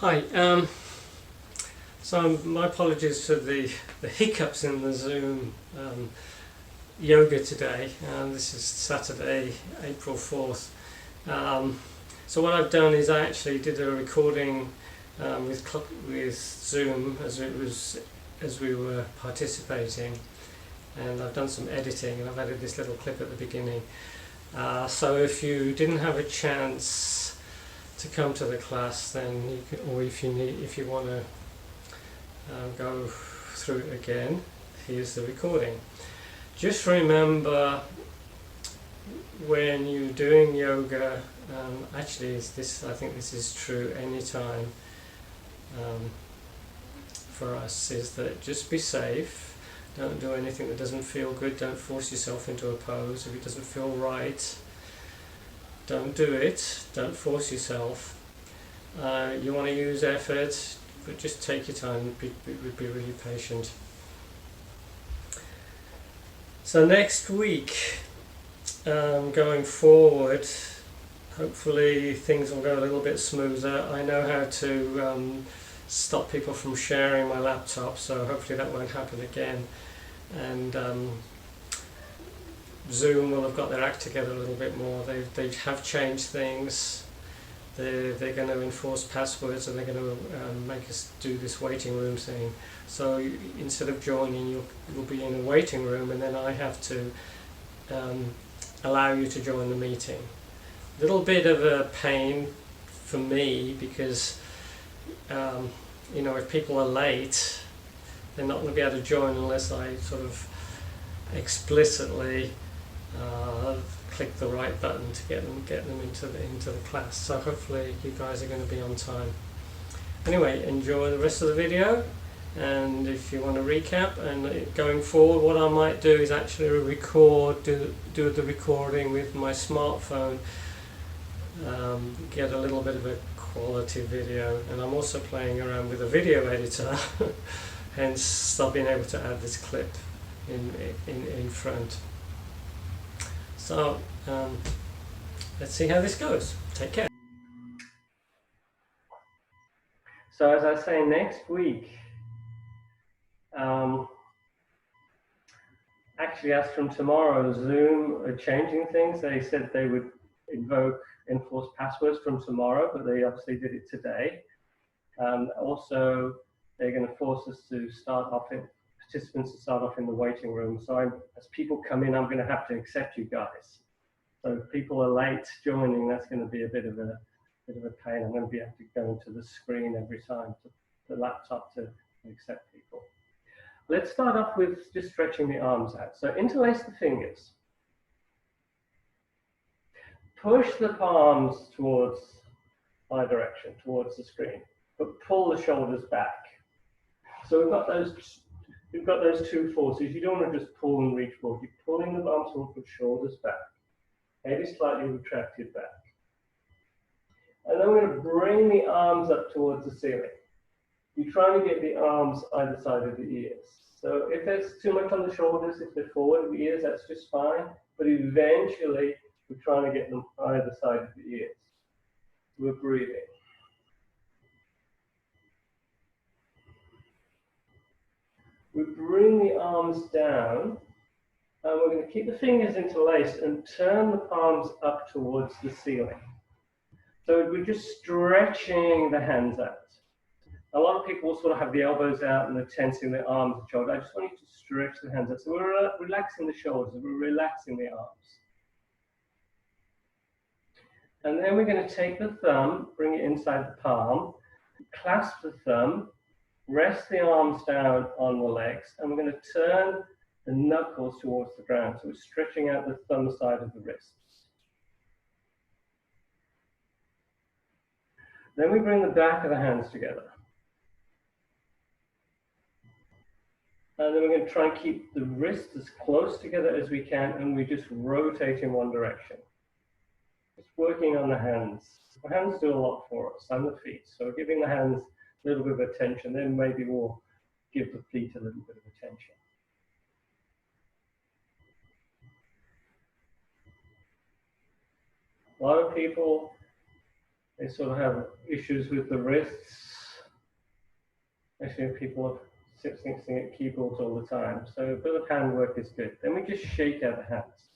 Hi, so my apologies for the hiccups in the Zoom yoga today. This is Saturday, April 4th. So what I've done is I actually did a recording with Zoom as we were participating, and I've done some editing and I've added this little clip at the beginning. So if you didn't have a chance to come to the class, then you can, or if you want to go through it again, here's the recording. Just remember, when you're doing yoga, actually I think this is true anytime for us, is that just be safe. Don't do anything that doesn't feel good. Don't force yourself into a pose if it doesn't feel right. Don't do it. Don't force yourself. You want to use effort, but just take your time. Be really patient. So next week, going forward, hopefully things will go a little bit smoother. I know how to stop people from sharing my laptop, so hopefully that won't happen again. And Zoom will have got their act together a little bit more. They have changed things. They're going to enforce passwords, and they're going to make us do this waiting room thing. So instead of joining, you'll be in a waiting room, and then I have to allow you to join the meeting. Little bit of a pain for me, because if people are late, they're not going to be able to join unless I sort of explicitly click the right button to get them into the class. So hopefully you guys are going to be on time. Anyway, enjoy the rest of the video, and if you want to recap, and going forward, what I might do is actually do the recording with my smartphone, get a little bit of a quality video, and I'm also playing around with a video editor hence I've been able to add this clip in front. So let's see how this goes. Take care. So as I say, next week, actually as from tomorrow, Zoom are changing things. They said they would enforce passwords from tomorrow, but they obviously did it today. Also, they're going to force us to participants to start off in the waiting room. So as people come in, I'm going to have to accept you guys. So if people are late joining, that's going to be a bit of a pain. I'm going to have to go into the screen every time, the laptop, to accept people. Let's start off with just stretching the arms out. So interlace the fingers. Push the palms towards my direction, towards the screen, but pull the shoulders back. So we've got those two forces. You don't want to just pull and reach forward. You're pulling the arms forward, put shoulders back. Head is slightly retracted back. And then we're going to bring the arms up towards the ceiling. You're trying to get the arms either side of the ears. So if there's too much on the shoulders, if they're forward of the ears, that's just fine. But eventually, we're trying to get them either side of the ears. We're breathing. We bring the arms down, and we're going to keep the fingers interlaced and turn the palms up towards the ceiling. So we're just stretching the hands out. A lot of people sort of have the elbows out and they're tensing their arms and shoulders. I just want you to stretch the hands out. So we're relaxing the shoulders, we're relaxing the arms. And then we're going to take the thumb, bring it inside the palm, clasp the thumb, rest the arms down on the legs, and we're going to turn the knuckles towards the ground. So we're stretching out the thumb side of the wrists. Then we bring the back of the hands together. And then we're going to try and keep the wrists as close together as we can, and we just rotate in one direction. Just working on the hands. The hands do a lot for us, and the feet. So giving the hands a little bit of attention, then maybe we'll give the feet a little bit of attention. A lot of people, they sort of have issues with the wrists. especially if people are sitting at keyboards all the time. So a bit of hand work is good. Then we just shake out the hands.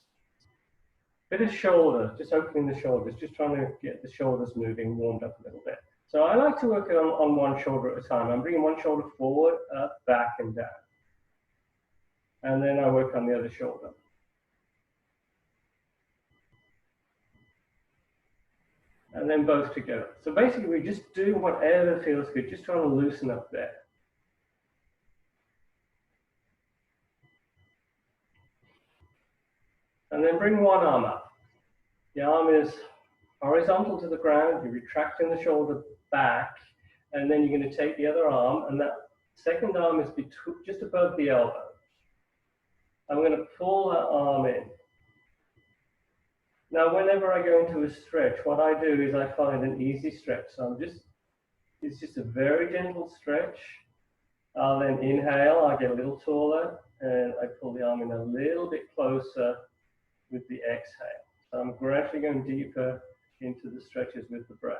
Bit of shoulder, just opening the shoulders, just trying to get the shoulders moving, warmed up a little bit. So I like to work on one shoulder at a time. I'm bringing one shoulder forward, up, back, and down. And then I work on the other shoulder. And then both together. So basically we just do whatever feels good, just trying to loosen up there. And then bring one arm up. The arm is horizontal to the ground, you're retracting the shoulder back, and then you're going to take the other arm, and that second arm is just above the elbow. I'm going to pull that arm in. Now, whenever I go into a stretch, what I do is I find an easy stretch. So it's just a very gentle stretch. I'll then inhale, I get a little taller, and I pull the arm in a little bit closer with the exhale. So I'm gradually going deeper into the stretches with the breath.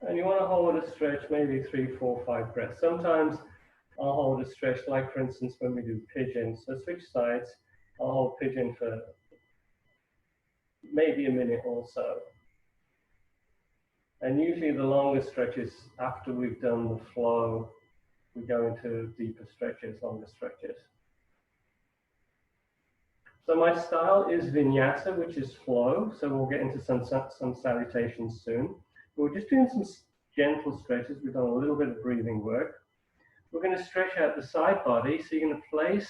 And you want to hold a stretch maybe 3, 4, 5 breaths. Sometimes I'll hold a stretch, like for instance when we do pigeon. So switch sides, I'll hold pigeon for maybe a minute or so. And usually the longest stretches, after we've done the flow, we go into deeper stretches, longer stretches. So my style is vinyasa, which is flow. So we'll get into some salutations soon. We're just doing some gentle stretches. We've done a little bit of breathing work. We're going to stretch out the side body. So you're going to place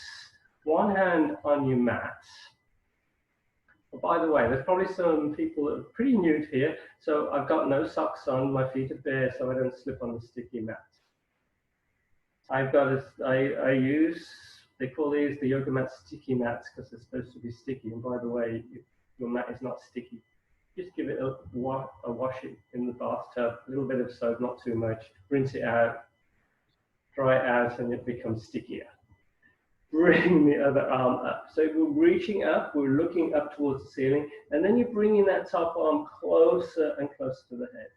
one hand on your mat. Oh, by the way, there's probably some people that are pretty new here. So I've got no socks on. My feet are bare, so I don't slip on the sticky mat. I use, they call these the yoga mat sticky mats because they're supposed to be sticky. And by the way, if your mat is not sticky, just give it a wash it in the bathtub, a little bit of soap, not too much, rinse it out, dry it out, and it becomes stickier. Bring the other arm up. So we're reaching up, we're looking up towards the ceiling, and then you're bringing that top arm closer and closer to the head,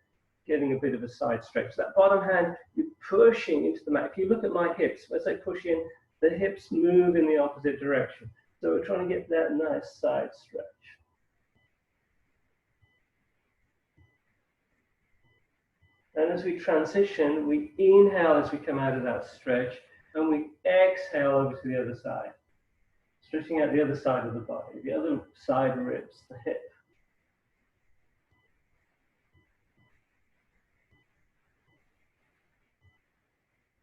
getting a bit of a side stretch. That bottom hand, you're pushing into the mat. If you look at my hips, as I push in, the hips move in the opposite direction. So we're trying to get that nice side stretch. And as we transition, we inhale as we come out of that stretch, and we exhale over to the other side, stretching out the other side of the body, the other side ribs, the hip.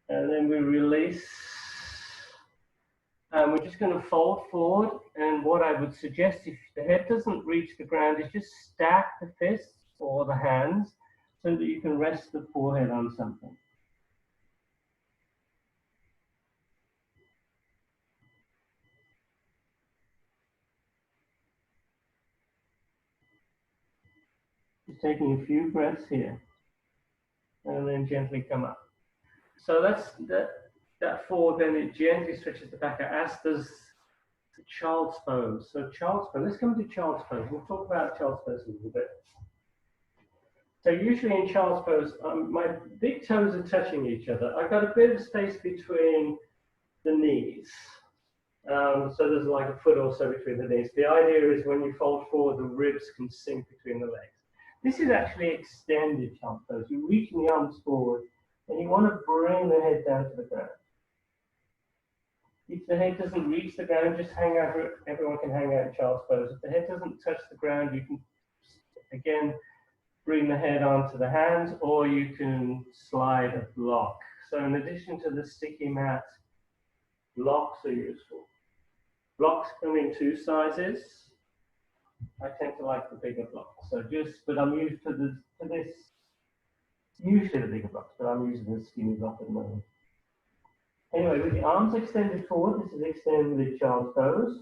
And then we release. And we're just going to fold forward. And what I would suggest, if the head doesn't reach the ground, is just stack the fists or the hands so that you can rest the forehead on something. Just taking a few breaths here, and then gently come up. So that's that forward, then it gently stretches the back out, as does the child's pose. So child's pose, let's come to child's pose. We'll talk about child's pose a little bit. So usually in child's pose, my big toes are touching each other. I've got a bit of space between the knees. So there's like a foot or so between the knees. The idea is when you fold forward, the ribs can sink between the legs. This is actually extended child's pose. You're reaching the arms forward, and you want to bring the head down to the ground. If the head doesn't reach the ground, just hang over. Everyone can hang out in child's pose. If the head doesn't touch the ground, you can, again, bring the head onto the hands, or you can slide a block. So in addition to the sticky mat, blocks are useful. Blocks come in 2 sizes. I tend to like the bigger blocks. So but I'm used to this, usually the bigger blocks, but I'm using the skinny block at the moment. Anyway, with the arms extended forward, this is extended child's pose.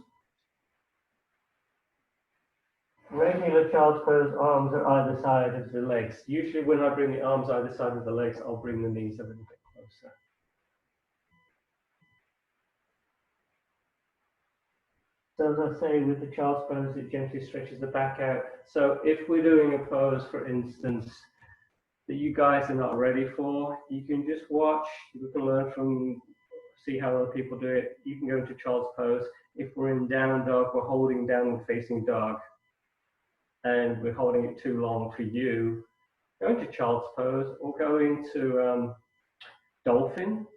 Regular child's pose, arms are either side of the legs. Usually when I bring the arms either side of the legs, I'll bring the knees a little bit closer. So as I say, with the child's pose, it gently stretches the back out. So if we're doing a pose, for instance, that you guys are not ready for, you can just watch, you can learn from, see how other people do it. You can go into child's pose. If we're in down dog, we're holding downward facing dog and we're holding it too long for you, go into child's pose or go into dolphin.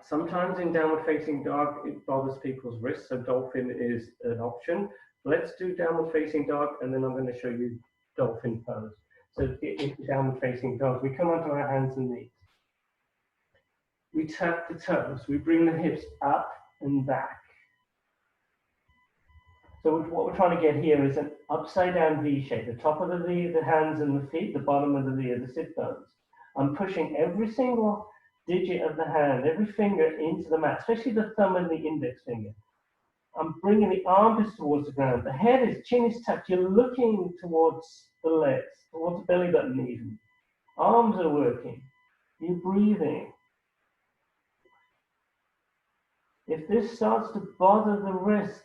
Sometimes in downward facing dog, it bothers people's wrists, so dolphin is an option. Let's do downward facing dog, and then I'm going to show you dolphin pose. So to get into downward facing dog, we come onto our hands and knees. We tap the toes, we bring the hips up and back. So what we're trying to get here is an upside down V shape. The top of the V, the hands and the feet, the bottom of the V are the sit bones. I'm pushing every single digit of the hand, every finger into the mat, especially the thumb and the index finger. I'm bringing the armpits towards the ground. The head is, chin is tucked. You're looking towards the legs, towards the belly button even. Arms are working. You're breathing. If this starts to bother the wrists,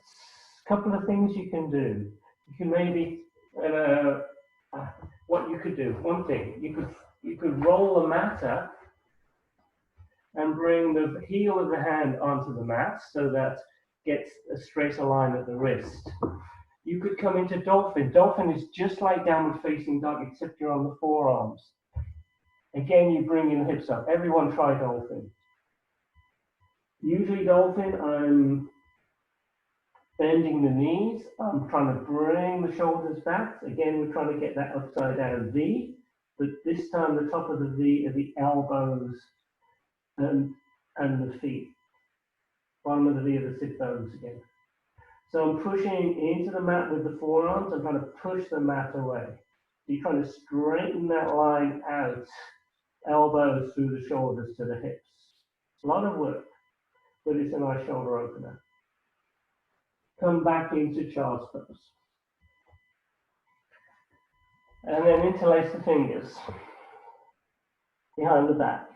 a couple of things you can do. You can maybe, what you could do, one thing, you could roll the mat up and bring the heel of the hand onto the mat so that gets a straighter line at the wrist. You could come into dolphin. Dolphin is just like downward facing dog, except you're on the forearms. Again, you bring your hips up. Everyone try dolphin. Usually dolphin, I'm bending the knees. I'm trying to bring the shoulders back. Again, we're trying to get that upside down V, but this time the top of the V are the elbows and the feet. Bottom of the V are the sit bones again. So I'm pushing into the mat with the forearms. I'm trying to push the mat away. You're trying to straighten that line out, elbows through the shoulders to the hips. A lot of work, but it's a nice shoulder opener. Come back into child's pose. And then interlace the fingers behind the back.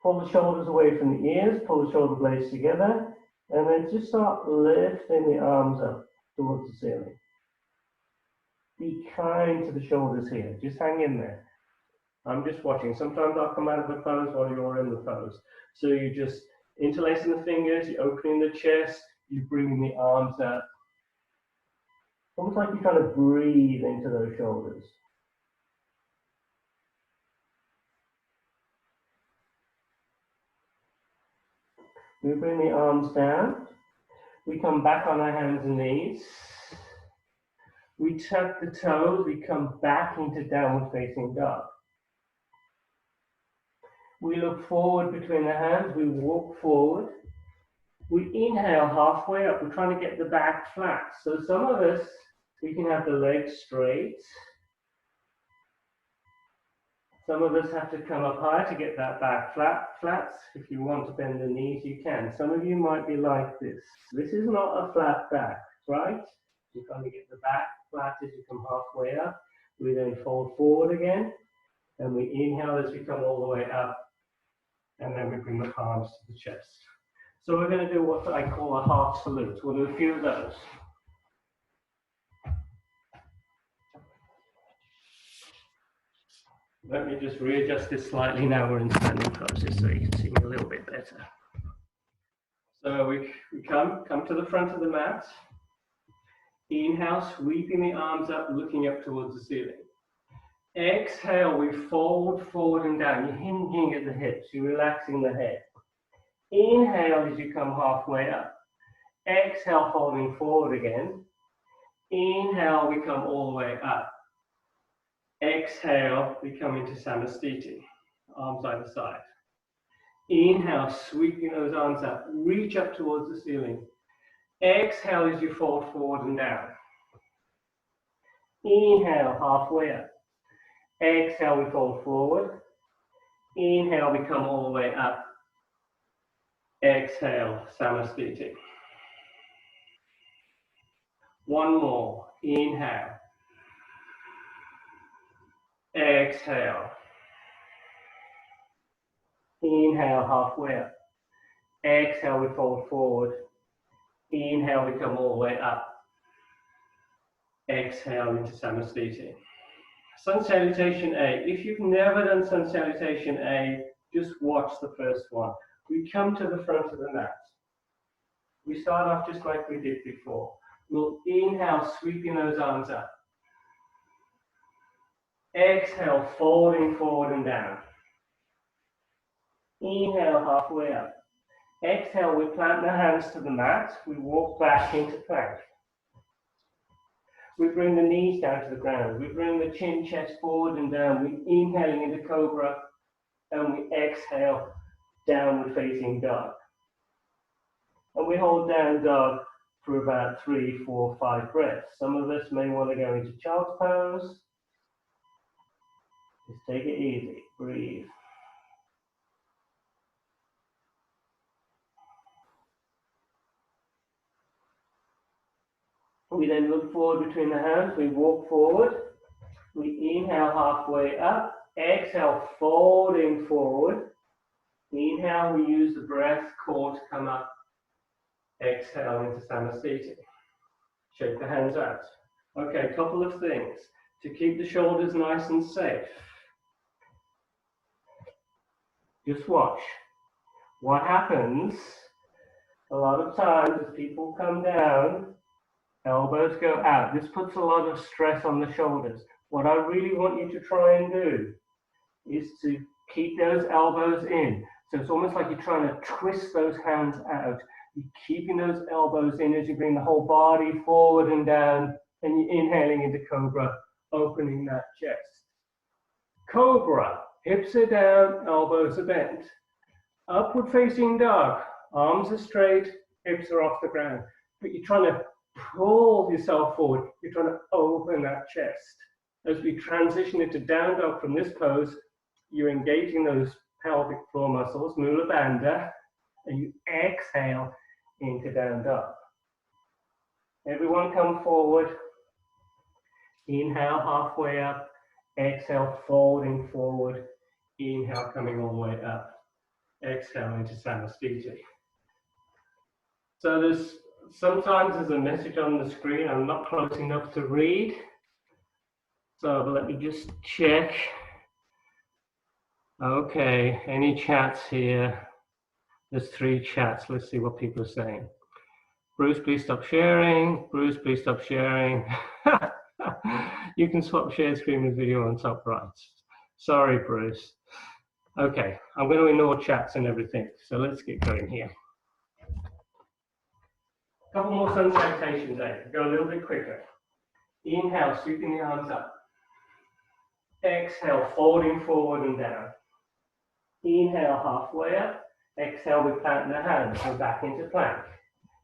Pull the shoulders away from the ears, pull the shoulder blades together, and then just start lifting the arms up towards the ceiling. Be kind to the shoulders here. Just hang in there. I'm just watching. Sometimes I'll come out of the pose while you're in the pose. So you just interlacing the fingers, you're opening the chest, you're bringing the arms up. Almost like you're trying to breathe into those shoulders. We bring the arms down. We come back on our hands and knees. We tuck the toes. We come back into downward facing dog. We look forward between the hands. We walk forward. We inhale halfway up. We're trying to get the back flat. So some of us, we can have the legs straight. Some of us have to come up high to get that back flat. If you want to bend the knees, you can. Some of you might be like this. This is not a flat back, right? You're trying to get the back flat as you come halfway up. We then fold forward again, and we inhale as we come all the way up, and then we bring the palms to the chest. So we're going to do what I call a heart salute. We'll do a few of those. Let me just readjust this slightly now we're in standing poses so you can see me a little bit better. So we come to the front of the mat. Inhale, sweeping the arms up, looking up towards the ceiling. Exhale, we fold forward and down. You're hinging at the hips, you're relaxing the head. Inhale as you come halfway up. Exhale, folding forward again. Inhale, we come all the way up. Exhale, we come into Samastiti, arms either side. Inhale, sweeping those arms up, reach up towards the ceiling. Exhale as you fold forward and down. Inhale, halfway up. Exhale, we fold forward. Inhale, we come all the way up. Exhale, Samastiti. One more. Inhale. Exhale. Inhale, halfway up. Exhale, we fold forward. Inhale, we come all the way up. Exhale into Samasthiti. Sun Salutation A. If you've never done Sun Salutation A, just watch the first one. We come to the front of the mat. We start off just like we did before. We'll inhale, sweeping those arms up. Exhale, folding forward and down. Inhale, halfway up. Exhale, we plant the hands to the mat. We walk back into plank. We bring the knees down to the ground. We bring the chin, chest forward and down. We inhaling into cobra and we exhale, downward facing dog. And we hold down dog for about 3, 4, 5 breaths. Some of us may want to go into child's pose. Just take it easy, breathe. We then look forward between the hands, we walk forward. We inhale halfway up, exhale, folding forward. Inhale, we use the breath core to come up. Exhale into Samasthiti. Shake the hands out. Okay, a couple of things. To keep the shoulders nice and safe. Just watch. What happens a lot of times as people come down, elbows go out. This puts a lot of stress on the shoulders. What I really want you to try and do is to keep those elbows in. So it's almost like you're trying to twist those hands out. You're keeping those elbows in as you bring the whole body forward and down, and you're inhaling into cobra, opening that chest. Cobra, hips are down, elbows are bent. Upward facing dog, arms are straight, hips are off the ground. But you're trying to pull yourself forward. You're trying to open that chest. As we transition into down dog from this pose, you're engaging those pelvic floor muscles, Mula Bandha, and you exhale into down dog. Everyone come forward. Inhale halfway up. Exhale, folding forward. Inhale, coming all the way up. Exhale into Samasthiti. So sometimes there's a message on the screen I'm not close enough to read. So let me just check. Okay, any chats here? There's 3 chats. Let's see what people are saying. Bruce, please stop sharing. Bruce, please stop sharing. You can swap share screen with video on top right. Sorry, Bruce. Okay, I'm going to ignore chats and everything. So let's get going here. A couple more sun salutations there. Go a little bit quicker. Inhale, sweeping the arms up. Exhale, folding forward and down. Inhale, halfway up. Exhale, we plant the hands. Go back into plank.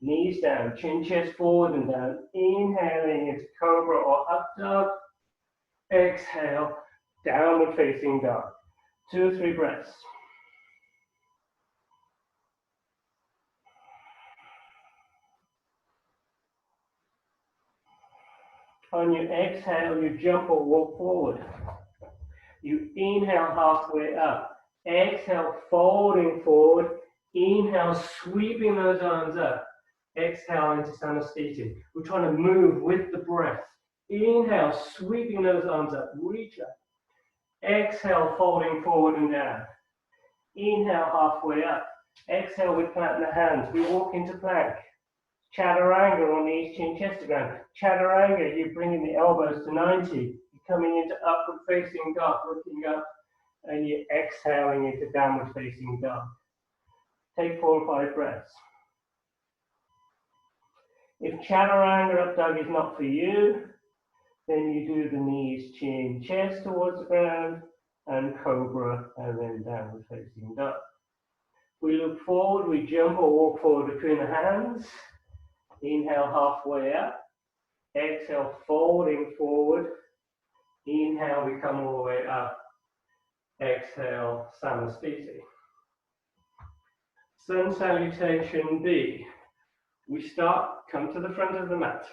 Knees down, chin, chest forward and down. Inhaling into cobra or up dog. Exhale, downward facing dog. 2 or 3 breaths. On your exhale, you jump or walk forward. You inhale halfway up. Exhale, folding forward. Inhale, sweeping those arms up. Exhale into Samasthiti. We're trying to move with the breath. Inhale, sweeping those arms up. Reach up. Exhale, folding forward and down. Inhale, halfway up. Exhale, we plant the hands. We walk into plank. Chaturanga on knees, chin, chest to ground. Chaturanga, you're bringing the elbows to 90. You're coming into upward facing dog, looking up, and you're exhaling into downward facing dog. Take 4 or 5 breaths. If chaturanga up dog is not for you, then you do the knees, chin, chest towards the ground, and cobra, and then downward facing dog. We look forward, we jump or walk forward between the hands. Inhale halfway up. Exhale, folding forward. Inhale, we come all the way up. Exhale, Samasthiti. Sun Salutation B. We start, come to the front of the mat.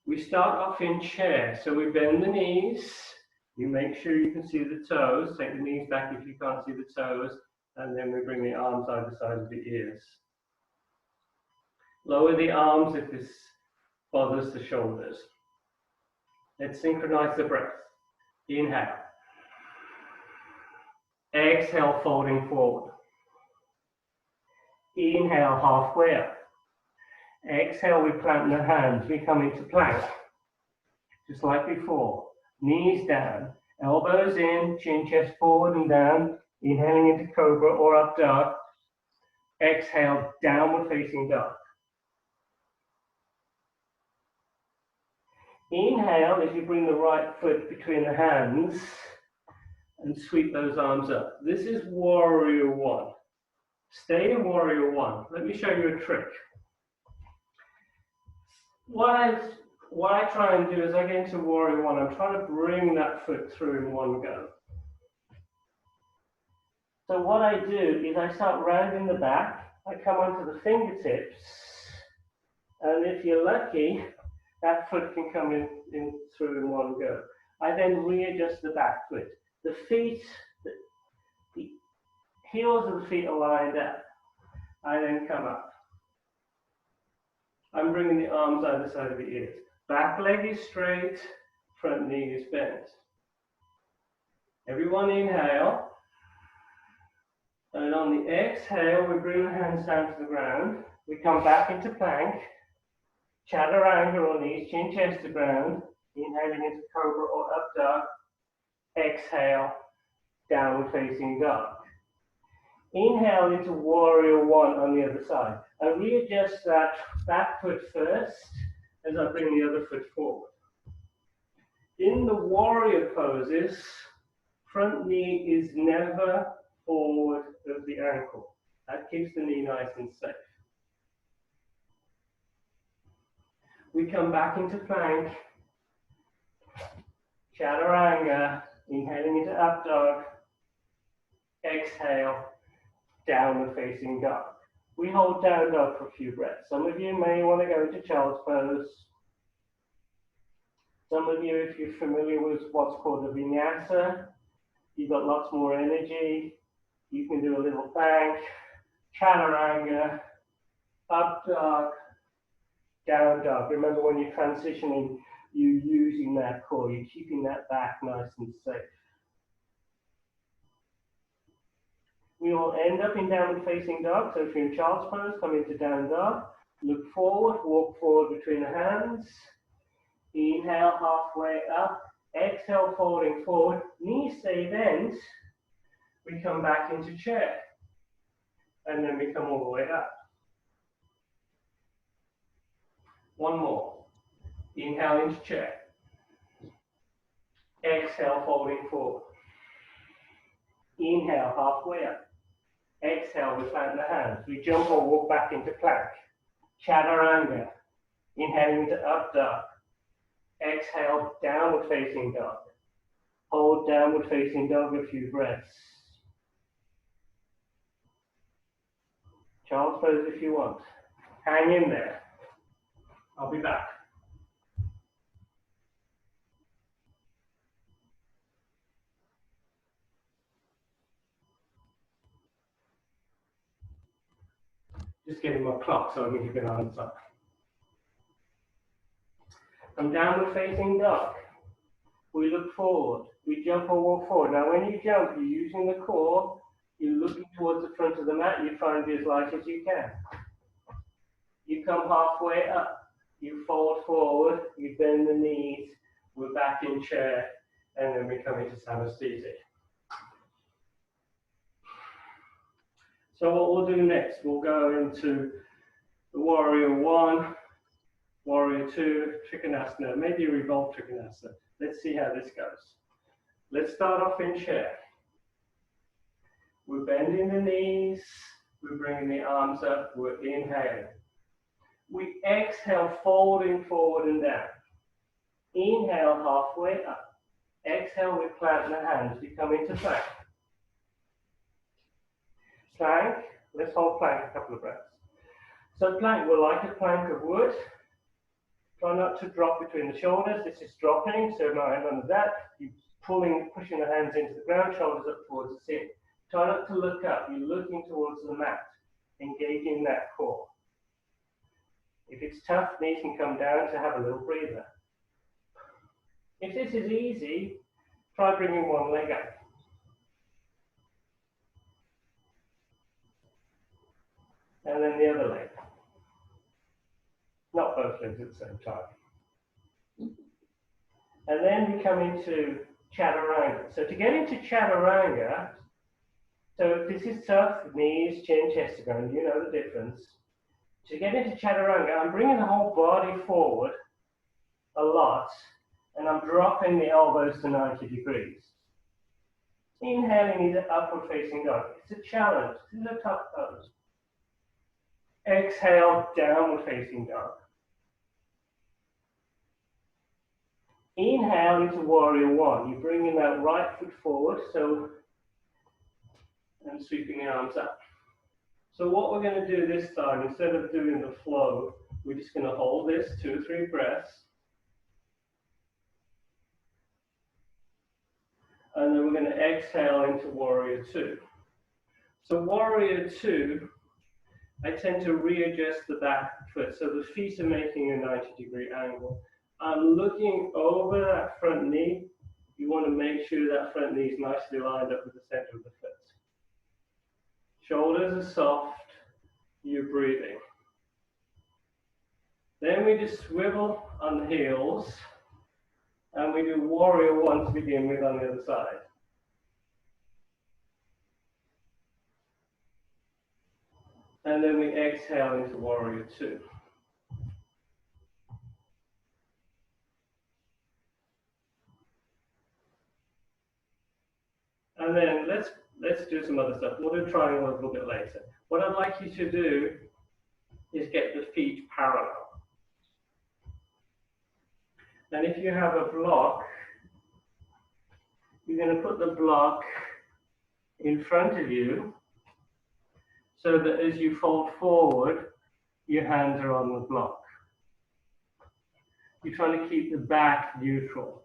We start off in chair, so we bend the knees. You make sure you can see the toes. Take the knees back if you can't see the toes. And then we bring the arms either side of the ears. Lower the arms if this bothers the shoulders. Let's synchronize the breath. Inhale. Exhale, folding forward. Inhale, halfway up. Exhale, we plant the hands. We come into plank. Just like before. Knees down, elbows in, chin, chest forward and down. Inhaling into cobra or up dog. Exhale, downward facing dog. Inhale as you bring the right foot between the hands and sweep those arms up. This is warrior one. Stay in warrior one. Let me show you a trick. What I try and do is I get into warrior one, I'm trying to bring that foot through in one go. So what I do is I start rounding the back, I come onto the fingertips, and if you're lucky, that foot can come in through in one go. I then readjust the back foot. The feet, the heels of the feet are lined up. I then come up. I'm bringing the arms either side of the ears. Back leg is straight, front knee is bent. Everyone inhale. And on the exhale, we bring the hands down to the ground. We come back into plank. Chaturanga or knees, chin, chest to ground. Inhaling into cobra or up dog. Exhale, downward facing dog. Inhale into warrior one on the other side. I readjust that back foot first as I bring the other foot forward. In the warrior poses, front knee is never forward of the ankle. That keeps the knee nice and safe. We come back into plank. Chaturanga, inhaling into up dog. Exhale, downward facing dog. We hold down dog for a few breaths. Some of you may want to go into child's pose. Some of you, if you're familiar with what's called a vinyasa, you've got lots more energy. You can do a little plank, chaturanga, up dog, down dog. Remember when you're transitioning, you're using that core. You're keeping that back nice and safe. We will end up in downward facing dog. So if you're in child's pose, come into down dog. Look forward, walk forward between the hands. Inhale, halfway up. Exhale, folding forward. Knees stay bent. We come back into chair. And then we come all the way up. One more. Inhale into chair. Exhale, folding forward. Inhale, halfway up. Exhale, we plant the hands. We jump or walk back into plank. Chaturanga. Inhaling into up dog. Exhale, downward facing dog. Hold downward facing dog a few breaths. Child's pose if you want. Hang in there. I'll be back. Just getting my clock so I can keep an answer. I'm downward facing dog. We look forward. We jump or walk forward. Now when you jump, you're using the core. You're looking towards the front of the mat. You try and be as light as you can. You come halfway up. You fold forward. You bend the knees. We're back in chair. And then we come into Samasthiti. So what we'll do next, we'll go into the warrior one, warrior two, Trikonasana, maybe a revolved Trikonasana. Let's see how this goes. Let's start off in chair. We're bending the knees, we're bringing the arms up, we're inhaling. We exhale, folding forward and down. Inhale, halfway up. Exhale, we plant the hands, we come into plank. Plank, let's hold plank a couple of breaths. So plank, we're like a plank of wood. Try not to drop between the shoulders. This is dropping, so no hand under that. You're pushing the hands into the ground, shoulders up towards the ceiling. Try not to look up. You're looking towards the mat, engaging that core. If it's tough, knees can come down to have a little breather. If this is easy, try bringing one leg up. And then the other leg. Not both legs at the same time. And then we come into chaturanga. So to get into chaturanga, so this is tough, knees, chin, chest ground, you know the difference. To get into chaturanga, I'm bringing the whole body forward a lot, and I'm dropping the elbows to 90 degrees. Inhaling is upward facing dog. It's a challenge. This is a tough pose. Exhale, downward facing dog. Inhale into warrior one. You're bringing that right foot forward, and sweeping the arms up. So what we're going to do this time, instead of doing the flow, we're just going to hold this 2 or 3 breaths. And then we're going to exhale into warrior two. So warrior two, I tend to readjust the back foot. So the feet are making a 90-degree angle. I'm looking over that front knee. You want to make sure that front knee is nicely lined up with the center of the foot. Shoulders are soft. You're breathing. Then we just swivel on the heels. And we do warrior one to begin with on the other side. And then we exhale into warrior two. And then let's do some other stuff. We'll do triangle a little bit later. What I'd like you to do is get the feet parallel. And if you have a block, you're going to put the block in front of you so that as you fold forward, your hands are on the block. You're trying to keep the back neutral.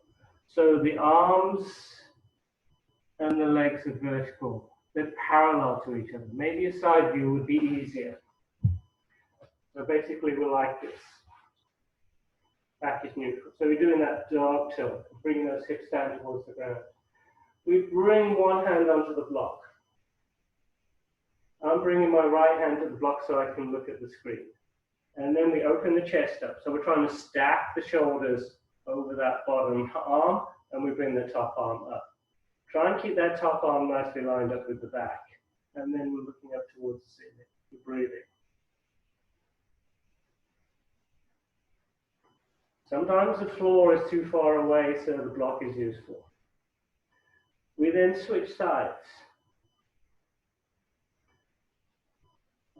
So the arms and the legs are vertical. They're parallel to each other. Maybe a side view would be easier. So basically we're like this. Back is neutral. So we're doing that dog tilt, bringing those hips down towards the ground. We bring one hand onto the block. I'm bringing my right hand to the block so I can look at the screen. And then we open the chest up. So we're trying to stack the shoulders over that bottom arm, and we bring the top arm up. Try and keep that top arm nicely lined up with the back. And then we're looking up towards the ceiling. We're breathing. Sometimes the floor is too far away, so the block is useful. We then switch sides.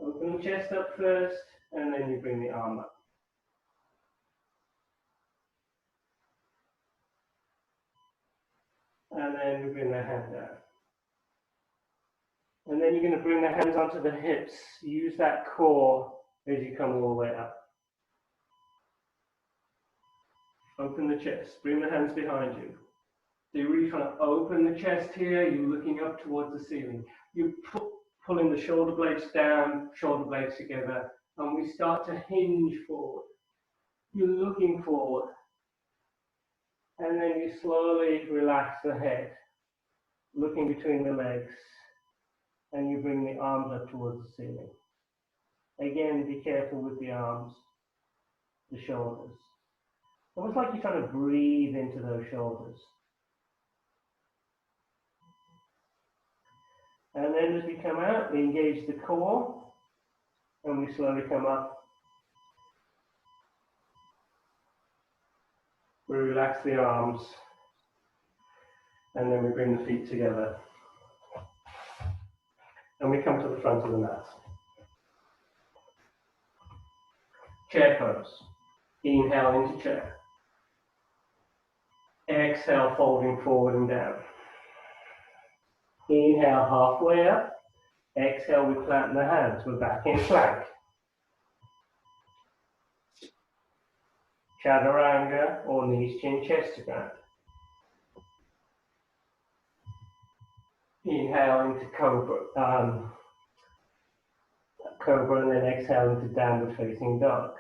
Open the chest up first, and then you bring the arm up. And then you bring the hand down. And then you're going to bring the hands onto the hips. Use that core as you come all the way up. Open the chest. Bring the hands behind you. So you're really trying to open the chest here. You're looking up towards the ceiling. You're pulling the shoulder blades down, shoulder blades together, and we start to hinge forward. You're looking forward. And then you slowly relax the head, looking between the legs, and you bring the arms up towards the ceiling. Again, be careful with the arms, the shoulders. Almost like you're trying to breathe into those shoulders. And then as we come out, we engage the core, and we slowly come up. We relax the arms, and then we bring the feet together. And we come to the front of the mat. Chair pose. Inhale into chair. Exhale, folding forward and down. Inhale, halfway up. Exhale, we flatten the hands. We're back in plank. Chaturanga, or knees, chin, chest to ground. Inhale into cobra, and then exhale into downward facing dog.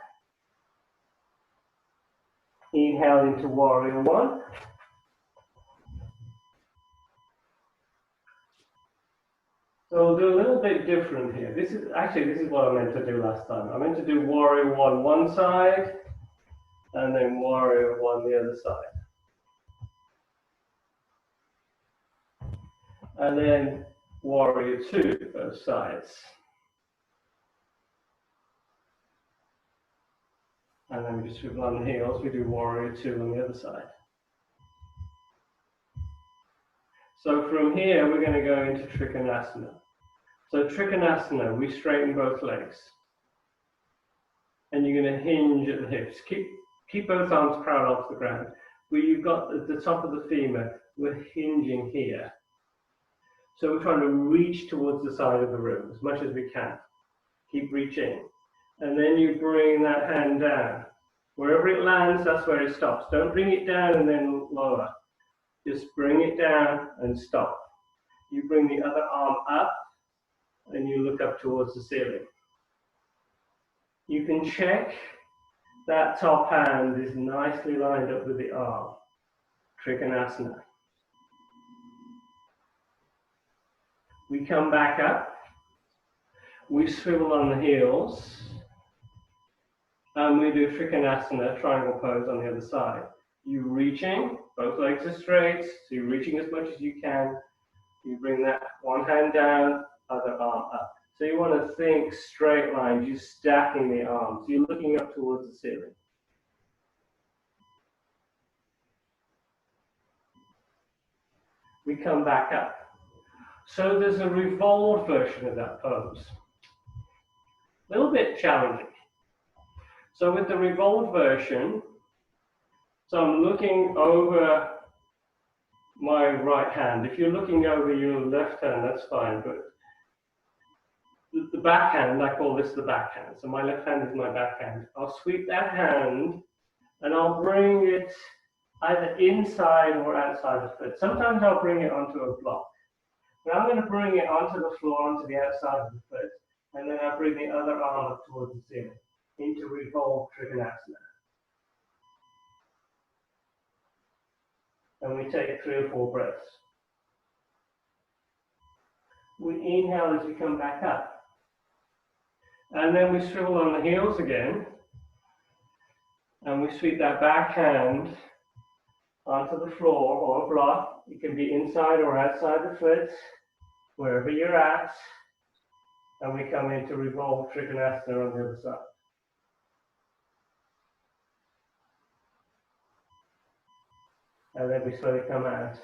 Inhale into warrior one. So we'll do a little bit different here. This is what I meant to do last time. I meant to do warrior one side, and then warrior one the other side. And then warrior two, both sides. And then we just swivel on the heels, we do warrior two on the other side. So from here, we're going to go into Trikonasana. So Trikonasana, we straighten both legs. And you're going to hinge at the hips. Keep both arms parallel to the ground. Where you've got at the top of the femur, we're hinging here. So we're trying to reach towards the side of the room as much as we can. Keep reaching. And then you bring that hand down. Wherever it lands, that's where it stops. Don't bring it down and then lower. Just bring it down and stop. You bring the other arm up and you look up towards the ceiling. You can check that top hand is nicely lined up with the arm. Trikonasana. We come back up. We swivel on the heels. And we do Trikonasana, triangle pose on the other side. You're reaching, both legs are straight, so you're reaching as much as you can. You bring that one hand down, other arm up. So you want to think straight lines, you're stacking the arms. You're looking up towards the ceiling. We come back up. So there's a revolved version of that pose. A little bit challenging. So with the revolved version, so I'm looking over my right hand. If you're looking over your left hand, that's fine, but the backhand, I call this the backhand. So my left hand is my backhand. I'll sweep that hand and I'll bring it either inside or outside the foot. Sometimes I'll bring it onto a block. Now I'm going to bring it onto the floor, onto the outside of the foot, and then I'll bring the other arm up towards the ceiling into revolved Trikonasana. And we take 3 or 4 breaths. We inhale as we come back up. And then we swivel on the heels again. And we sweep that back hand onto the floor or a block. It can be inside or outside the foot, wherever you're at. And we come into revolved Trikonasana on the other side. And then we slowly come out.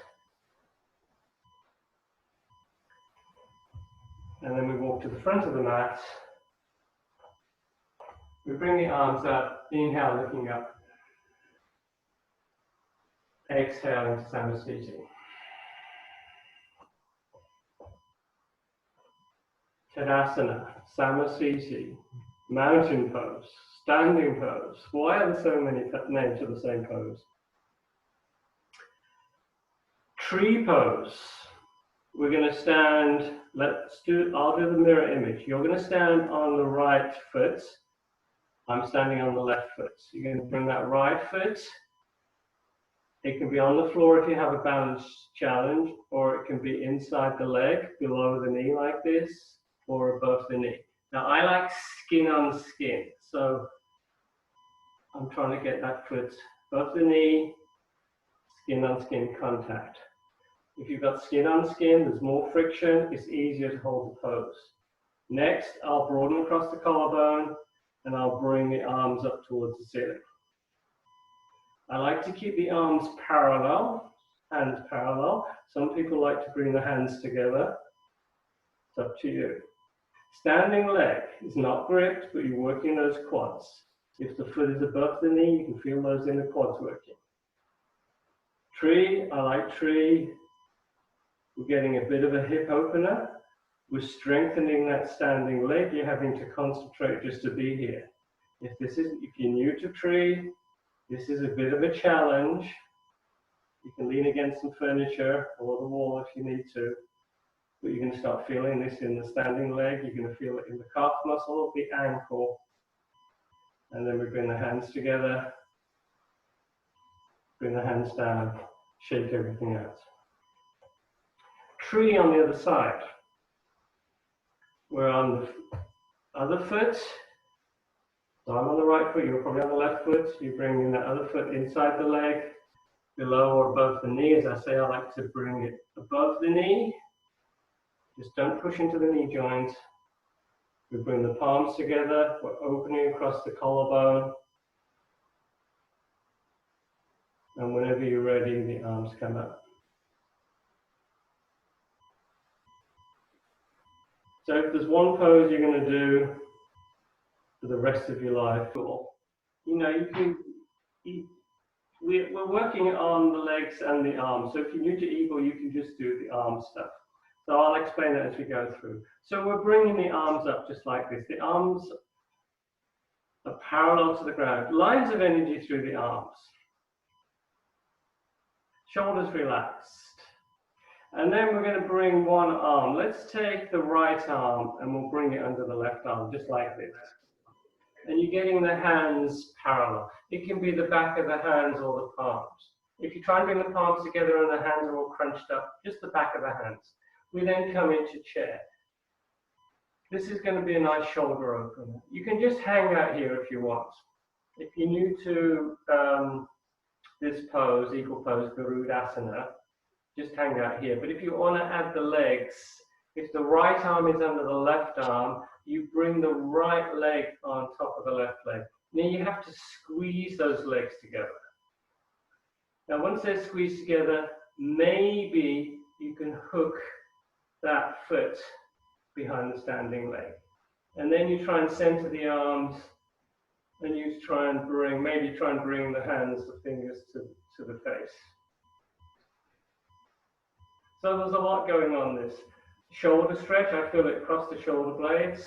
And then we walk to the front of the mat. We bring the arms up, inhale, looking up. Exhale into Samasthiti. Tadasana, Samasthiti, mountain pose, standing pose. Why are there so many names for the same pose? Tree pose. We're going to stand, I'll do the mirror image. You're going to stand on the right foot. I'm standing on the left foot. So you're going to bring that right foot. It can be on the floor if you have a balance challenge, or it can be inside the leg, below the knee like this, or above the knee. Now I like skin on skin. So I'm trying to get that foot above the knee, skin on skin contact. If you've got skin on skin, there's more friction, it's easier to hold the pose. Next, I'll broaden across the collarbone and I'll bring the arms up towards the ceiling. I like to keep the arms parallel, hands parallel. Some people like to bring the hands together. It's up to you. Standing leg is not gripped, but you're working those quads. If the foot is above the knee, you can feel those inner quads working. Tree, I like tree. We're getting a bit of a hip opener. We're strengthening that standing leg. You're having to concentrate just to be here. If you're new to tree, this is a bit of a challenge. You can lean against some furniture or the wall if you need to. But you're going to start feeling this in the standing leg. You're going to feel it in the calf muscle, the ankle. And then we bring the hands together. bring the hands down, shake everything out. Tree on the other side. We're on the other foot. So I'm on the right foot, you're probably on the left foot. You bring in that other foot inside the leg, below or above the knee. As I say, I like to bring it above the knee. Just don't push into the knee joint. We bring the palms together. We're opening across the collarbone. And whenever you're ready, the arms come up. So if there's one pose you're going to do for the rest of your life, you know, we're working on the legs and the arms. So if you're new to Eagle, you can just do the arm stuff. So I'll explain that as we go through. So we're bringing the arms up just like this. The arms are parallel to the ground. Lines of energy through the arms. Shoulders relaxed. And then we're going to bring one arm. Let's take the right arm and we'll bring it under the left arm, just like this. And you're getting the hands parallel. It can be the back of the hands or the palms. If you try and bring the palms together and the hands are all crunched up, just the back of the hands. We then come into chair. This is going to be a nice shoulder opener. You can just hang out here if you want. If you're new to this pose, equal pose, Garudasana, just hang out here. But if you want to add the legs, if the right arm is under the left arm, you bring the right leg on top of the left leg. Now you have to squeeze those legs together. Now once they're squeezed together, maybe you can hook that foot behind the standing leg. And then you try and center the arms, and you try and bring, maybe try and bring the hands, the fingers to the face. So there's a lot going on this. Shoulder stretch, I feel it across the shoulder blades,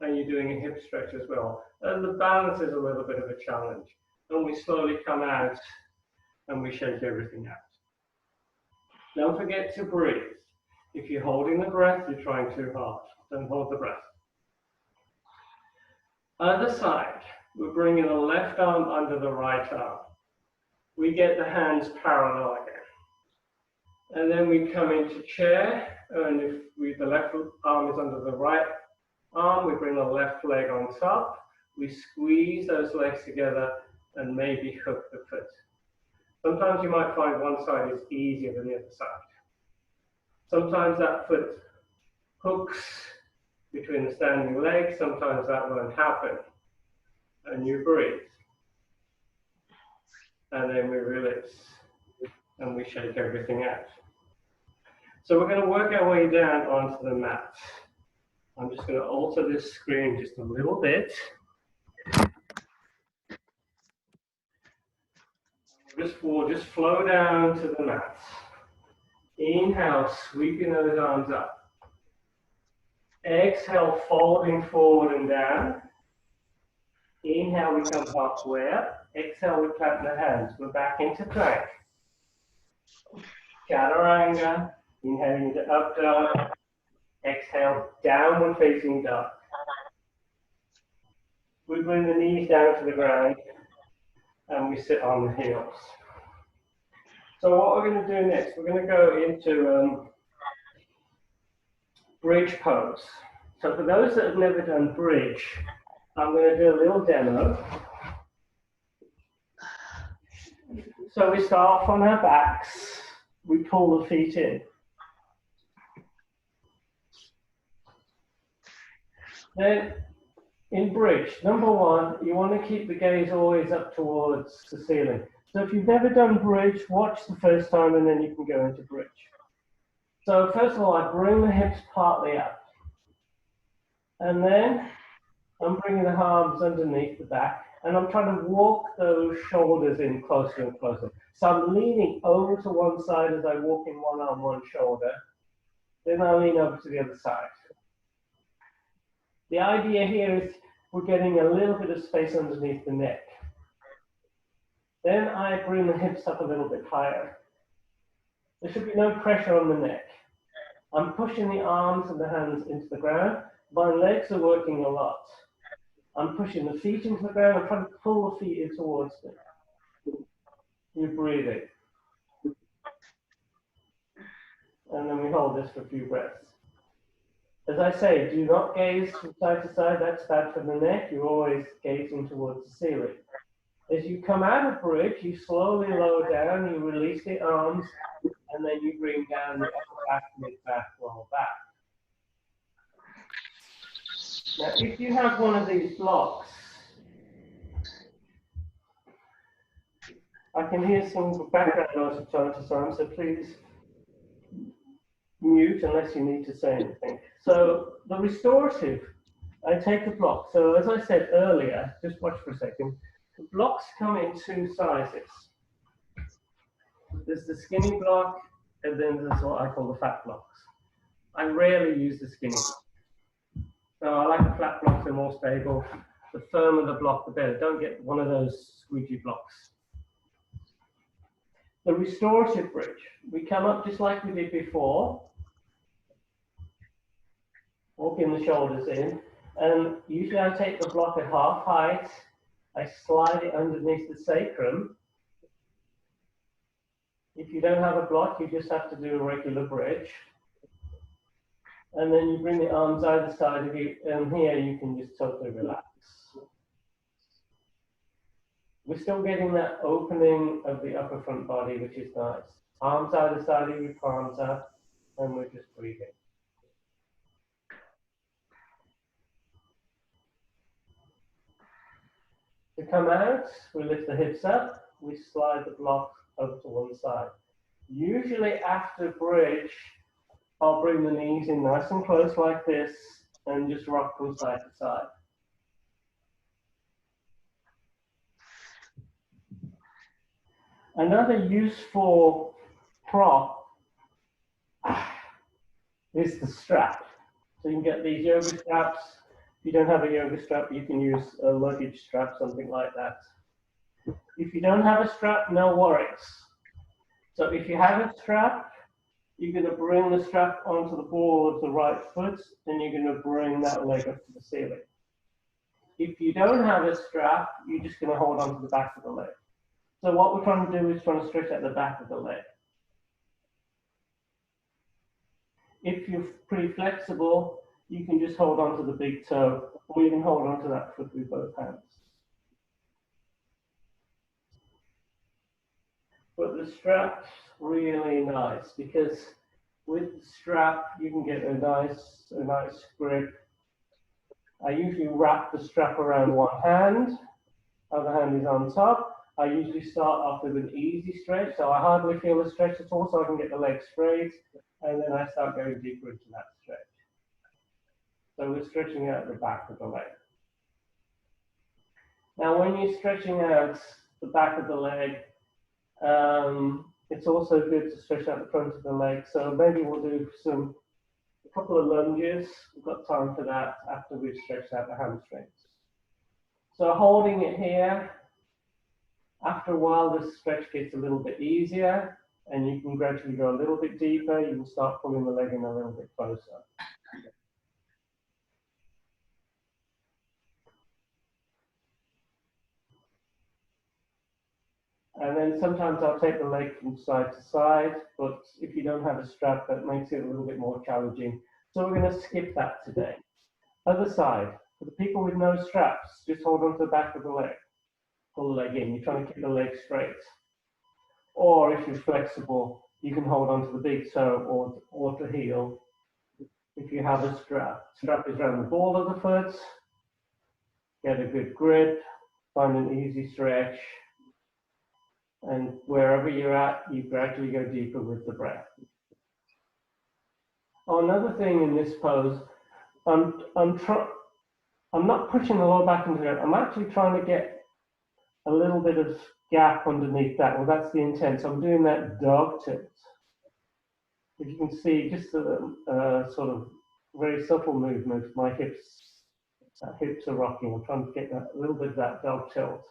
and you're doing a hip stretch as well. And the balance is a little bit of a challenge. And we slowly come out and we shake everything out. Don't forget to breathe. If you're holding the breath, you're trying too hard. Don't hold the breath. Other side, we're bringing the left arm under the right arm. We get the hands parallel again. And then we come into chair, and if the left arm is under the right arm, we bring the left leg on top. We squeeze those legs together and maybe hook the foot. Sometimes you might find one side is easier than the other side. Sometimes that foot hooks between the standing legs, sometimes that won't happen. And you breathe. And then we release. And we shake everything out. So we're going to work our way down onto the mat. I'm just going to alter this screen just a little bit. We'll just flow down to the mat. Inhale, sweeping those arms up. Exhale, folding forward and down. Inhale, we come halfway up. Exhale, we clap the hands. We're back into plank. Chaturanga. Inhaling into up dog. Exhale, downward facing dog. We bring the knees down to the ground and we sit on the heels. So what we're going to do next, we're going to go into bridge pose. So for those that have never done bridge, I'm going to do a little demo. So we start off on our backs, we pull the feet in. Then in bridge, number one, you want to keep the gaze always up towards the ceiling. So if you've never done bridge, watch the first time and then you can go into bridge. So first of all, I bring the hips partly up. And then I'm bringing the arms underneath the back and I'm trying to walk those shoulders in closer and closer. So I'm leaning over to one side as I walk in one arm, one shoulder. Then I lean over to the other side. The idea here is we're getting a little bit of space underneath the neck. Then I bring the hips up a little bit higher. There should be no pressure on the neck. I'm pushing the arms and the hands into the ground. My legs are working a lot. I'm pushing the feet into the ground. I'm trying to pull the feet in towards me. You breathe it. And then we hold this for a few breaths. As I say, do not gaze from side to side. That's bad for the neck. You're always gazing towards the ceiling. As you come out of bridge, you slowly lower down, you release the arms, and then you bring down the upper back, mid back, lower back. Now, if you have one of these blocks, I can hear some background noise from time to time, so please mute unless you need to say anything. So the restorative, I take a block. So as I said earlier, just watch for a second, the blocks come in two sizes. There's the skinny block, and then there's what I call the fat blocks. I rarely use the skinny. So I like the flat blocks, they're more stable. The firmer the block, the better. Don't get one of those squeegee blocks. The restorative bridge, we come up just like we did before, walking the shoulders in, and usually I take the block at half height, I slide it underneath the sacrum. If you don't have a block, you just have to do a regular bridge. And then you bring the arms either side of you, and here you can just totally relax. We're still getting that opening of the upper front body, which is nice. Arms either side of you, palms up, and we're just breathing. To come out, we lift the hips up, we slide the block over to one side. Usually after bridge, I'll bring the knees in nice and close like this and just rock from side to side. Another useful prop is the strap. So you can get these yoga straps. If you don't have a yoga strap, you can use a luggage strap, something like that. If you don't have a strap, no worries. So if you have a strap, you're going to bring the strap onto the ball of the right foot, and you're going to bring that leg up to the ceiling. If you don't have a strap, you're just going to hold on to the back of the leg. So what we're trying to do is trying to stretch out the back of the leg. If you're pretty flexible, you can just hold on to the big toe, or you can hold on to that foot with both hands. But the strap's really nice because with the strap you can get a nice grip. I usually wrap the strap around one hand, other hand is on top. I usually start off with an easy stretch, so I hardly feel the stretch at all, so I can get the leg straight, and then I start going deeper into that stretch. So we're stretching out the back of the leg. Now when you're stretching out the back of the leg, it's also good to stretch out the front of the leg. So maybe we'll do a couple of lunges. We've got time for that after we've stretched out the hamstrings. So holding it here, after a while the stretch gets a little bit easier and you can gradually go a little bit deeper. You can start pulling the leg in a little bit closer. And then sometimes I'll take the leg from side to side, but if you don't have a strap, that makes it a little bit more challenging. So we're going to skip that today. Other side, for the people with no straps, just hold on to the back of the leg. Pull the leg in. You're trying to keep the leg straight. Or if you're flexible, you can hold on to the big toe or the heel if you have a strap. Strap is around the ball of the foot. Get a good grip. Find an easy stretch. And wherever you're at, you gradually go deeper with the breath. Oh, another thing in this pose, I'm not pushing the lower back into it. I'm actually trying to get a little bit of gap underneath that. Well, that's the intent. So I'm doing that dog tilt. If you can see, just a sort of very subtle movement. My hips are rocking. I'm trying to get a little bit of that dog tilt.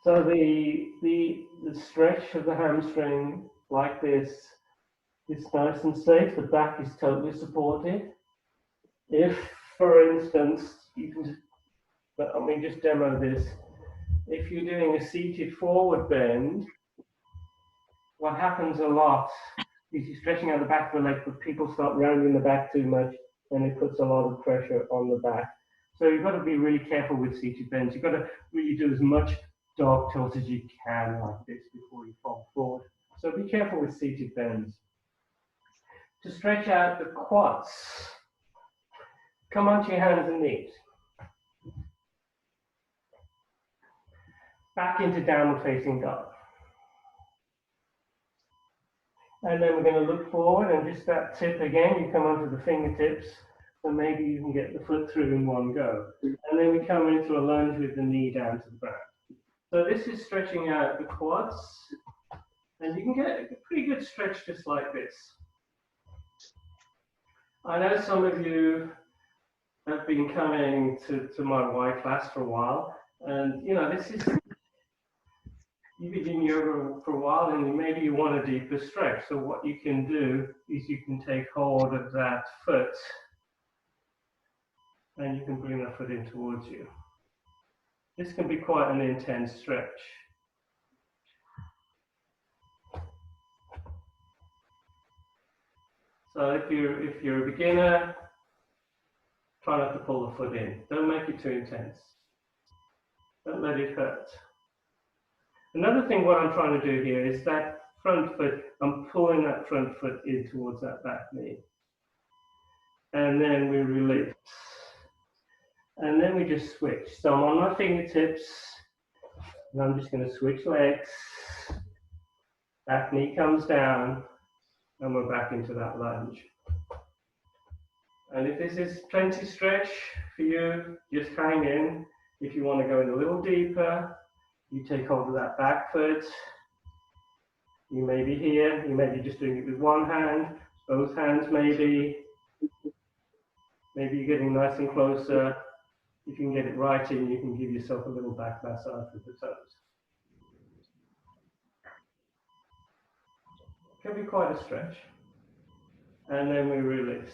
So the stretch of the hamstring like this is nice and safe. The back is totally supported. If, for instance, you can, let me just demo this. If you're doing a seated forward bend, what happens a lot is you're stretching out the back of the leg, but people start rounding the back too much, and it puts a lot of pressure on the back. So you've got to be really careful with seated bends. You've got to really do as much dog tilt as you can like this before you fall forward. So be careful with seated bends. To stretch out the quads, come onto your hands and knees. Back into downward facing dog. And then we're going to look forward, and just that tip again, you come onto the fingertips, so maybe you can get the foot through in one go. And then we come into a lunge with the knee down to the ground. So this is stretching out the quads, and you can get a pretty good stretch just like this. I know some of you have been coming to my Y class for a while, and you know, this is, you've been doing yoga for a while, and maybe you want a deeper stretch. So what you can do is you can take hold of that foot, and you can bring that foot in towards you. This can be quite an intense stretch. So if you're a beginner, try not to pull the foot in. Don't make it too intense. Don't let it hurt. Another thing what I'm trying to do here is that front foot, I'm pulling that front foot in towards that back knee. And then we release. And then we just switch. So I'm on my fingertips, and I'm just going to switch legs. Back knee comes down, and we're back into that lunge. And if this is plenty stretch for you, just hang in. If you want to go in a little deeper, you take hold of that back foot. You may be here, you may be just doing it with one hand, both hands maybe. Maybe you're getting nice and closer. If you can get it right in, you can give yourself a little back massage with the toes. It can be quite a stretch. And then we release.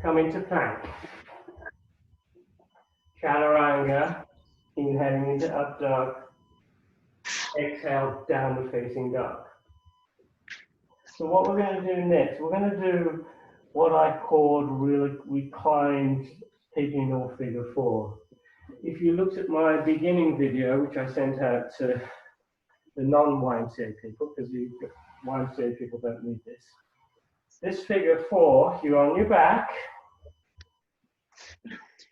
Come into plank. Chaturanga, inhaling into up dog. Exhale, downward facing dog. So what we're going to do next, we're going to do what I called really reclined pigeon or figure four. If you looked at my beginning video, which I sent out to the non-YMCA people, because YMCA people don't need this. This figure four, you're on your back,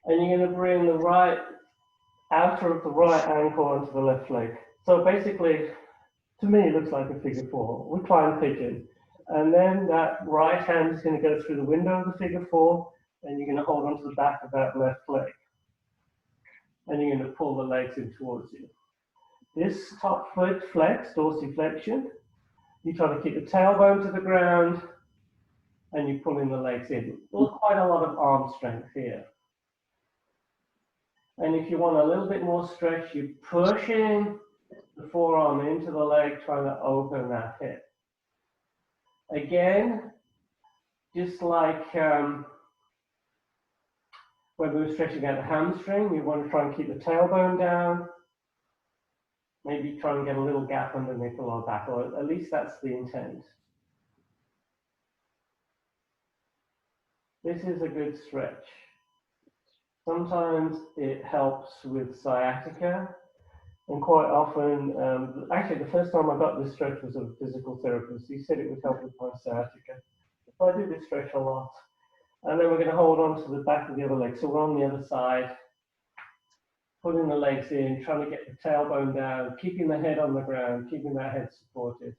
and you're going to bring the right outer of the right ankle onto the left leg. So basically, to me, it looks like a figure four, reclined pigeon. And then that right hand is going to go through the window of the figure four, and you're going to hold onto the back of that left leg. And you're going to pull the legs in towards you. This top foot flex, dorsiflexion. You try to keep the tailbone to the ground, and you pull in the legs in. There's quite a lot of arm strength here. And if you want a little bit more stretch, you're pushing the forearm into the leg, trying to open that hip. Again, just like when we were stretching out the hamstring, you want to try and keep the tailbone down. Maybe try and get a little gap underneath the lower back, or at least that's the intent. This is a good stretch. Sometimes it helps with sciatica, and quite often, actually the first time I got this stretch was a physical therapist. He said it would help with my sciatica. So I do this stretch a lot. And then we're going to hold on to the back of the other leg. So we're on the other side, putting the legs in, trying to get the tailbone down, keeping the head on the ground, keeping that head supported.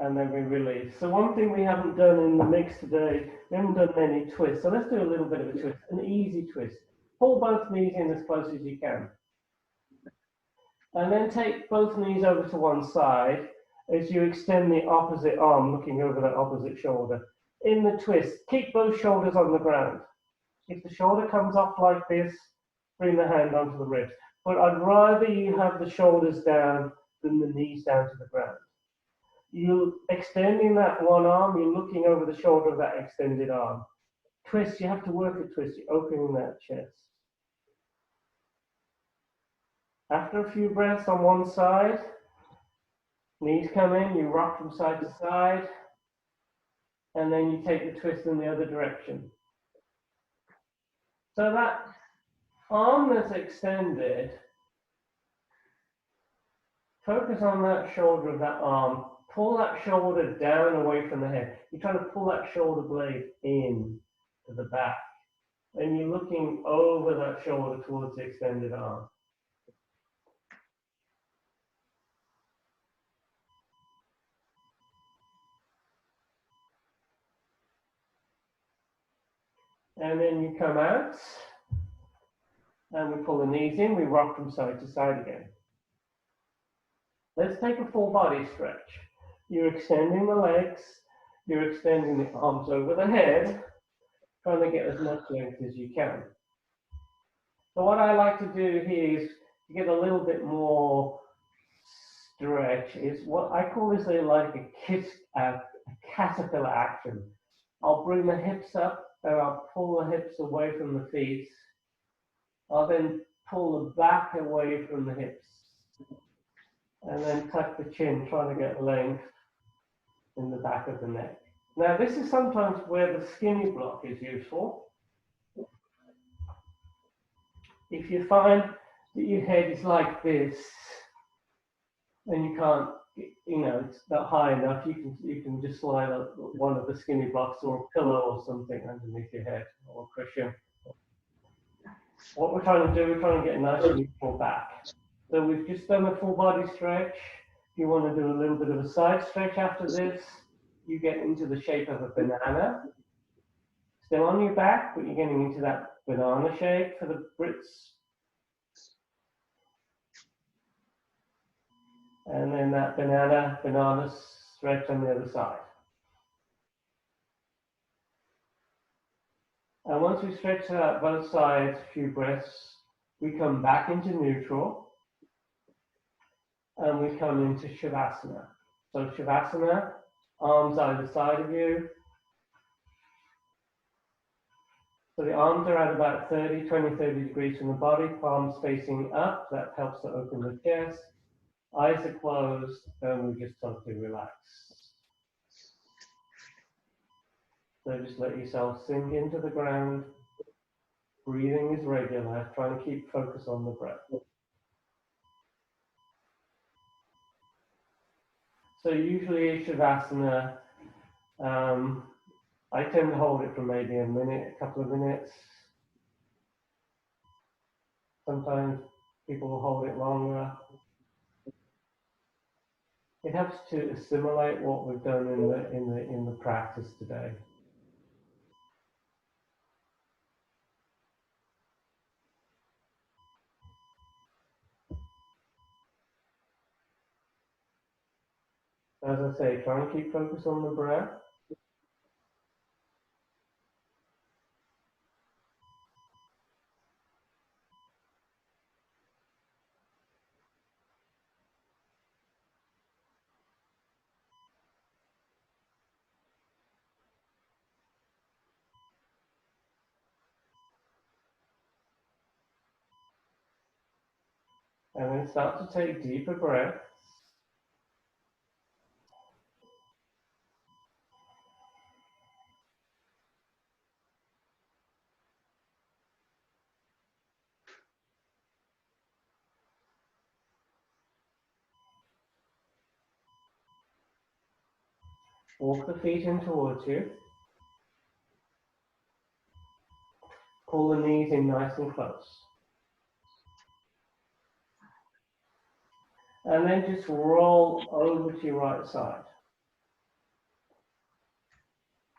And then we release. So one thing we haven't done in the mix today, we haven't done many twists. So let's do a little bit of a twist, an easy twist. Pull both knees in as close as you can. And then take both knees over to one side as you extend the opposite arm, looking over that opposite shoulder. In the twist, keep both shoulders on the ground. If the shoulder comes off like this, bring the hand onto the ribs. but I'd rather you have the shoulders down than the knees down to the ground. You're extending that one arm, you're looking over the shoulder of that extended arm. Twist, you have to work a twist, you're opening that chest. After a few breaths on one side, knees come in, you rock from side to side, and then you take the twist in the other direction. So that arm that's extended, focus on that shoulder of that arm. Pull that shoulder down away from the head. You're trying to pull that shoulder blade in to the back. And you're looking over that shoulder towards the extended arm. And then you come out, and we pull the knees in, we rock from side to side again. Let's take a full body stretch. You're extending the legs, you're extending the arms over the head, trying to get as much length as you can. So what I like to do here is to get a little bit more stretch, is what I call this like a caterpillar action. I'll bring the hips up and I'll pull the hips away from the feet. I'll then pull the back away from the hips. And then tuck the chin, trying to get length in the back of the neck. Now this is sometimes where the skinny block is useful. If you find that your head is like this, and you can't, it's not high enough, you can just slide one of the skinny blocks or a pillow or something underneath your head, or a cushion. What we're trying to do, we're trying to get a nice neutral back. So we've just done a full body stretch. If you want to do a little bit of a side stretch after this, you get into the shape of a banana. Still on your back, but you're getting into that banana shape for the Brits. And then that banana stretch on the other side. And once we stretch out both sides, a few breaths, we come back into neutral. And we come into Shavasana. So Shavasana, arms either side of you. So the arms are at about 20, 30 degrees from the body, palms facing up. That helps to open the chest. Eyes are closed, and we just totally relax. So just let yourself sink into the ground. Breathing is regular, trying to keep focus on the breath. So usually Shavasana, I tend to hold it for maybe a minute, a couple of minutes. Sometimes people will hold it longer. It helps to assimilate what we've done in the practice today. As I say, try and keep focus on the breath. And then start to take deeper breaths. Walk the feet in towards you. Pull the knees in nice and close. And then just roll over to your right side.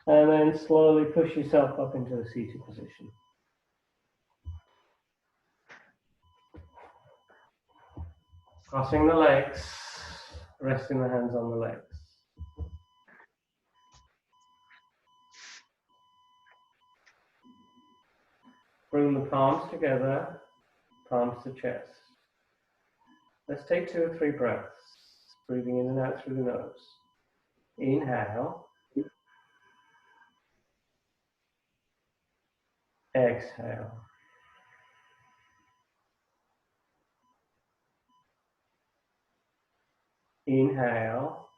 And then slowly push yourself up into a seated position. Crossing the legs, resting the hands on the legs. Bring the palms together, palms to chest. Let's take 2 or 3 breaths, breathing in and out through the nose. Inhale. Exhale. Inhale.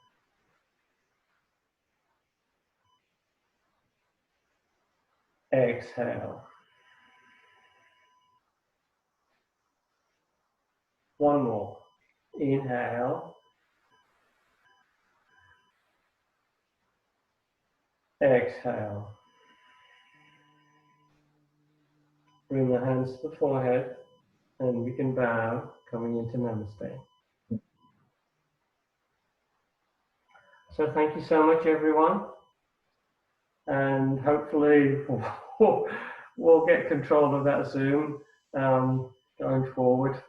Exhale. One more. Inhale. Exhale. Bring the hands to the forehead and we can bow, coming into Namaste. So thank you so much, everyone. And hopefully we'll get control of that Zoom going forward.